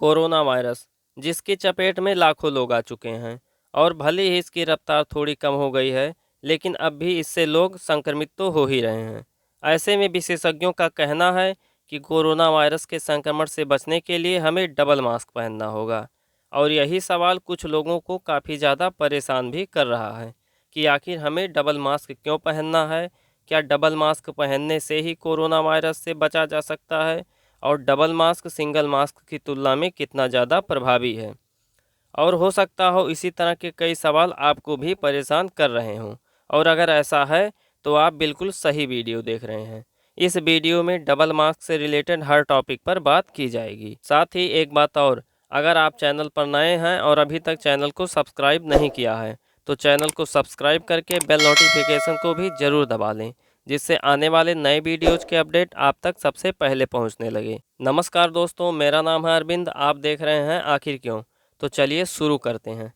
Corona virus, जिसकी चपेट में लाखों लोग आ चुके हैं और भले ही इसकी रफ्तार थोड़ी कम हो गई है, लेकिन अब भी इससे लोग संक्रमित तो हो ही रहे हैं। ऐसे में विशेषज्ञों का कहना है कि कोरोना वायरस के संक्रमण से बचने के लिए हमें डबल मास्क पहनना होगा। और यही सवाल कुछ लोगों को काफ़ी ज़्यादा परेशान भी कर रहा है कि आखिर हमें डबल मास्क क्यों पहनना है। क्या डबल मास्क पहनने से ही कोरोना वायरस से बचा जा सकता है? और डबल मास्क सिंगल मास्क की तुलना में कितना ज़्यादा प्रभावी है? और हो सकता हो इसी तरह के कई सवाल आपको भी परेशान कर रहे हों। और अगर ऐसा है तो आप बिल्कुल सही वीडियो देख रहे हैं। इस वीडियो में डबल मास्क से रिलेटेड हर टॉपिक पर बात की जाएगी। साथ ही एक बात और, अगर आप चैनल पर नए हैं और अभी तक चैनल को सब्सक्राइब नहीं किया है तो चैनल को सब्सक्राइब करके बेल नोटिफिकेशन को भी ज़रूर दबा लें, जिससे आने वाले नए वीडियोज़ के अपडेट आप तक सबसे पहले पहुंचने लगे। नमस्कार दोस्तों, मेरा नाम है अरविंद, आप देख रहे हैं आखिर क्यों। तो चलिए शुरू करते हैं।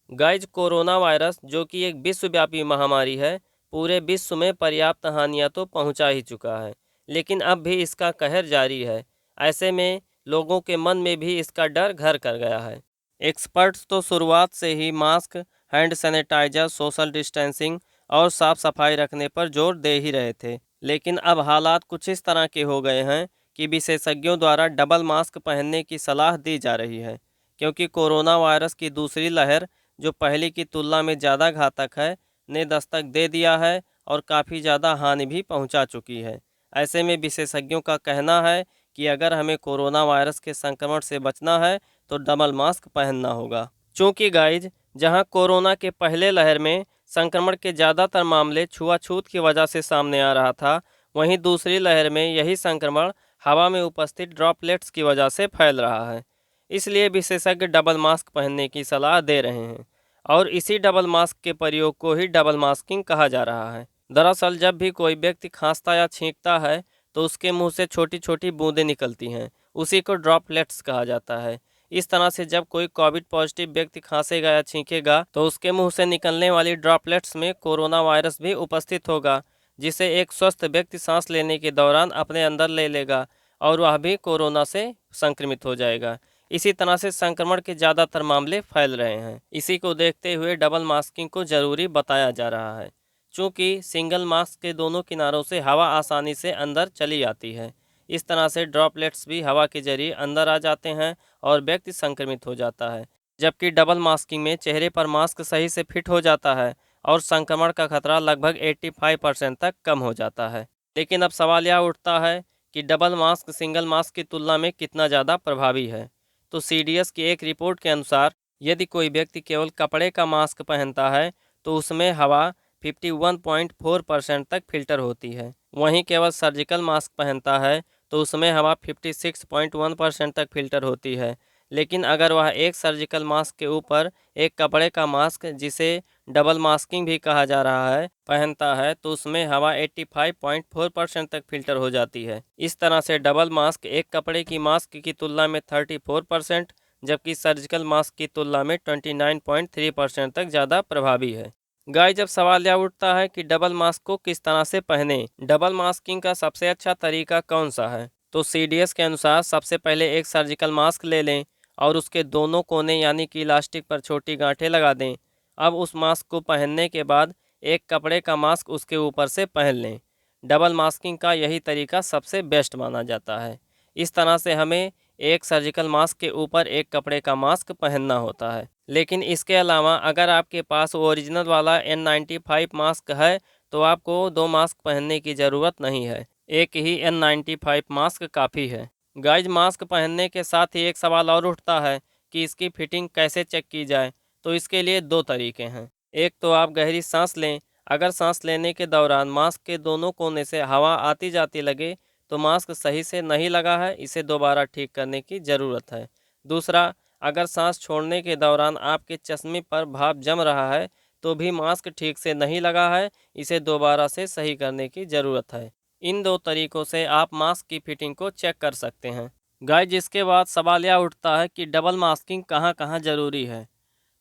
गाइज, कोरोना वायरस जो कि एक विश्वव्यापी महामारी है, पूरे विश्व में पर्याप्त हानियां तो पहुंचा ही चुका है, लेकिन अब भी इसका कहर जारी है। ऐसे में लोगों के मन में भी इसका डर घर कर गया है। एक्सपर्ट्स तो शुरुआत से ही mask, hand sanitiser, social distancing और साफ सफाई रखने पर जोर दे ही रहे थे, लेकिन अब हालात कुछ इस तरह के हो गए हैं कि विशेषज्ञों द्वारा डबल मास्क पहनने की सलाह दी जा रही है, क्योंकि कोरोना वायरस की दूसरी लहर, जो पहले की तुलना में ज़्यादा घातक है, ने दस्तक दे दिया है और काफ़ी ज़्यादा हानि भी पहुंचा चुकी है। ऐसे में विशेषज्ञों का कहना है कि अगर हमें कोरोना वायरस के संक्रमण से बचना है तो डबल मास्क पहनना होगा। चूँकि गाइज, जहां कोरोना के पहले लहर में संक्रमण के ज़्यादातर मामले छुआछूत की वजह से सामने आ रहा था, वहीं दूसरी लहर में यही संक्रमण हवा में उपस्थित ड्रॉपलेट्स की वजह से फैल रहा है। इसलिए विशेषज्ञ डबल मास्क पहनने की सलाह दे रहे हैं और इसी डबल मास्क के प्रयोग को ही डबल मास्किंग कहा जा रहा है। दरअसल जब भी कोई व्यक्ति खांसता या छींकता है तो उसके मुंह से छोटी छोटी बूंदें निकलती हैं, उसी को ड्रॉपलेट्स कहा जाता है। इस तरह से जब कोई कोविड पॉजिटिव व्यक्ति खांसेगा या छींकेगा तो उसके मुंह से निकलने वाली ड्रॉपलेट्स में कोरोना वायरस भी उपस्थित होगा, जिसे एक स्वस्थ व्यक्ति सांस लेने के दौरान अपने अंदर ले लेगा और वह भी कोरोना से संक्रमित हो जाएगा। इसी तरह से संक्रमण के ज़्यादातर मामले फैल रहे हैं। इसी को देखते हुए डबल मास्किंग को ज़रूरी बताया जा रहा है, चूँकि सिंगल मास्क के दोनों किनारों से हवा आसानी से अंदर चली आती है। इस तरह से ड्रॉपलेट्स भी हवा के जरिए अंदर आ जाते हैं और व्यक्ति संक्रमित हो जाता है, जबकि डबल मास्किंग में चेहरे पर मास्क सही से फिट हो जाता है और संक्रमण का खतरा लगभग 85% तक कम हो जाता है। लेकिन अब सवाल यह उठता है कि डबल मास्क सिंगल मास्क की तुलना में कितना ज़्यादा प्रभावी है। तो सीडीएस की एक रिपोर्ट के अनुसार यदि कोई व्यक्ति केवल कपड़े का मास्क पहनता है तो उसमें हवा 51.4% तक फिल्टर होती है। वहीं केवल सर्जिकल मास्क पहनता है तो उसमें हवा 56.1% तक फिल्टर होती है। लेकिन अगर वह एक सर्जिकल मास्क के ऊपर एक कपड़े का मास्क, जिसे डबल मास्किंग भी कहा जा रहा है, पहनता है तो उसमें हवा 85.4% तक फिल्टर हो जाती है। इस तरह से डबल मास्क एक कपड़े की मास्क की तुलना में 34%, जबकि सर्जिकल मास्क की तुलना में 29.3% तक ज़्यादा प्रभावी है। गाइस, जब सवाल यह उठता है कि डबल मास्क को किस तरह से पहने, डबल मास्किंग का सबसे अच्छा तरीका कौन सा है, तो सीडीएस के अनुसार सबसे पहले एक सर्जिकल मास्क ले लें और उसके दोनों कोने यानी कि इलास्टिक पर छोटी गांठें लगा दें। अब उस मास्क को पहनने के बाद एक कपड़े का मास्क उसके ऊपर से पहन लें। डबल मास्किंग का यही तरीका सबसे बेस्ट माना जाता है। इस तरह से हमें एक सर्जिकल मास्क के ऊपर एक कपड़े का मास्क पहनना होता है। लेकिन इसके अलावा अगर आपके पास ओरिजिनल वाला N95 मास्क है तो आपको दो मास्क पहनने की ज़रूरत नहीं है, एक ही N95 मास्क काफ़ी है। गाइज, मास्क पहनने के साथ ही एक सवाल और उठता है कि इसकी फिटिंग कैसे चेक की जाए। तो इसके लिए दो तरीके हैं। एक तो आप गहरी सांस लें। अगर सांस लेने के दौरान मास्क के दोनों कोने से हवा आती जाती लगे तो मास्क सही से नहीं लगा है, इसे दोबारा ठीक करने की ज़रूरत है। दूसरा, अगर सांस छोड़ने के दौरान आपके चश्मे पर भाप जम रहा है तो भी मास्क ठीक से नहीं लगा है, इसे दोबारा से सही करने की ज़रूरत है। इन दो तरीकों से आप मास्क की फिटिंग को चेक कर सकते हैं। गाइज, जिसके बाद सवाल यह उठता है कि डबल मास्किंग कहाँ कहाँ ज़रूरी है।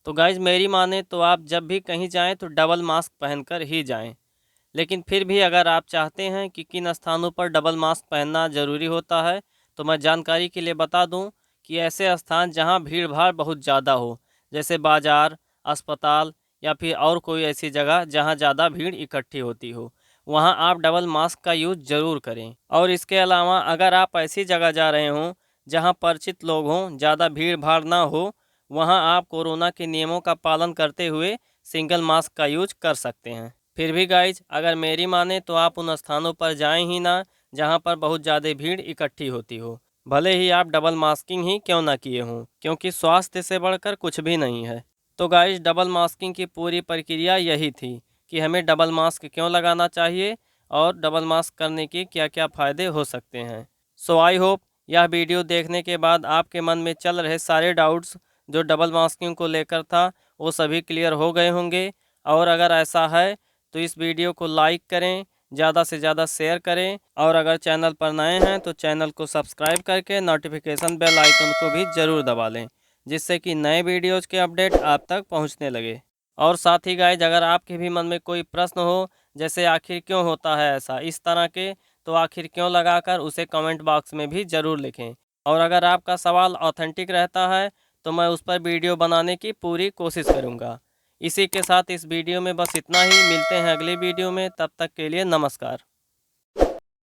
तो गाइज, मेरी माने तो आप जब भी कहीं जाएं तो डबल मास्क पहनकर ही जाएं। लेकिन फिर भी अगर आप चाहते हैं कि किन स्थानों पर डबल मास्क पहनना ज़रूरी होता है, तो मैं जानकारी के लिए बता दूं कि ऐसे स्थान जहां भीड़ भाड़ बहुत ज़्यादा हो, जैसे बाज़ार, अस्पताल या फिर और कोई ऐसी जगह जहां ज़्यादा भीड़ इकट्ठी होती हो, वहां आप डबल मास्क का यूज़ ज़रूर करें। और इसके अलावा अगर आप ऐसी जगह जा रहे हों जहां परिचित लोग हों, ज़्यादा भीड़ भाड़ ना हो, वहां आप कोरोना के नियमों का पालन करते हुए सिंगल मास्क का यूज कर सकते हैं। फिर भी गाइज अगर मेरी माने तो आप उन स्थानों पर जाएं ही ना जहां पर बहुत ज़्यादा भीड़ इकट्ठी होती हो, भले ही आप डबल मास्किंग ही क्यों ना किए हों, क्योंकि स्वास्थ्य से बढ़कर कुछ भी नहीं है। तो गाइज डबल मास्किंग की पूरी प्रक्रिया यही थी कि हमें डबल मास्क क्यों लगाना चाहिए और डबल मास्क करने के क्या क्या फ़ायदे हो सकते हैं। सो आई होप यह वीडियो देखने के बाद आपके मन में चल रहे सारे डाउट्स जो डबल मास्किंग को लेकर था वो सभी क्लियर हो गए होंगे। और अगर ऐसा है तो इस वीडियो को लाइक करें, ज़्यादा से ज़्यादा शेयर करें, और अगर चैनल पर नए हैं तो चैनल को सब्सक्राइब करके नोटिफिकेशन बेल आइकन को भी ज़रूर दबा लें, जिससे कि नए वीडियोज़ के अपडेट आप तक पहुंचने लगे। और साथ ही गाइज अगर आपके भी मन में कोई प्रश्न हो, जैसे आखिर क्यों होता है ऐसा, इस तरह के, तो आखिर क्यों लगाकर उसे कमेंट बॉक्स में भी ज़रूर लिखें। और अगर आपका सवाल ऑथेंटिक रहता है तो मैं उस पर वीडियो बनाने की पूरी कोशिश करूँगा। इसी के साथ इस वीडियो में बस इतना ही, मिलते हैं अगली वीडियो में, तब तक के लिए नमस्कार।